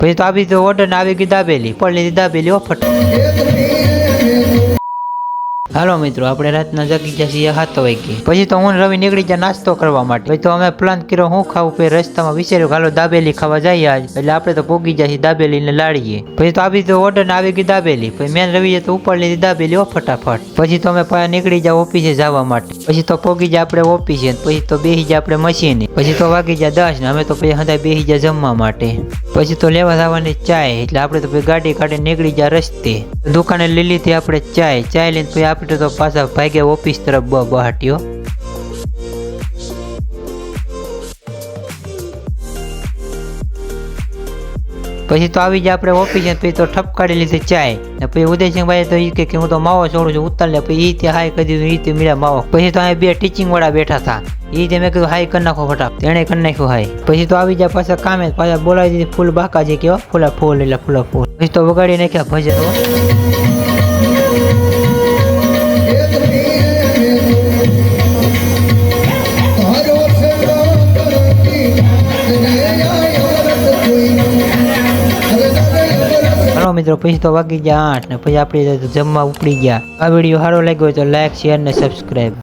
પછી તો આવી તો ઓર્ડર ને આવી ગઈ દાબેલી પણ લીધી દાબેલી ફટ. હાલો મિત્રો, આપણે રાતના જાગી ગયા છીએ 7 વાગે. પછી તો હું રવિ નીકળી ગયા નાસ્તો કરવા માટે. પછી તો અમે પ્લાન કર્યો હું ખાવું, પછી રસ્તામાં વિચાર્યું હાલો દાબેલી ખાવા જઈએ આજ. એટલે આપણે તો પોગી જાય દાબેલી ને લાડીએ. પછી તો આવી તો ઓર્ડર ને આવી ગઈ દાબેલી. પછી મેન રવિએ તો ઉપર લીધી દાબેલી ફટાફટ. પછી તો અમે નીકળી જાય ઓફિસે જવા માટે. પછી તો પોગી જાય આપણે ઓફિસે. પછી તો બેસી જાય આપણે મશીને. પછી તો વાગી જાય 10 ને અમે તો પછી હંધાય બેસી જાય જમવા માટે. પછી તો લેવા જવાની ચાય. એટલે આપણે તો ગાડી કાઢીને નીકળી જાય રસ્તે. દુકાને લઈ લીધી આપણે ચાય લઈને પછી આપણે તો પાછા ભાગ્યા ઓફિસ તરફ બહાટ્યો. પછી તો આવી જાય આપણે ઓફિસે. પછી તો ઠપકાડી લીધી ચાય ને પછી ઉદયસિંહભાઈ તો એ કે હું તો માવો છોડું છું ઉતાર લે. પછી એ હાય કરી દીધું, એ મળ્યા માવો. પછી તો અહીં 2 ટીચિંગ વાળા બેઠા હતા. એ મેં કીધું હાય કરી નાખો ફટાફટ. તેને કરી નાખ્યું હાય. પછી તો આવી જાય પાછા કામે. પાછા બોલાવી દીધી ફૂલ બાકાજી કેવા ફૂલા ફૂલ એટલે ફૂલા ફૂલ. પછી તો વગાડી નાખ્યા ભજન. મિત્રો પછી તો વાગી ગયા 8 ને પછી આપણે જમવા ઉપડી ગયા. આ વિડીયો સારો લાગ્યો તો લાઈક શેર ને સબસ્ક્રાઈબ.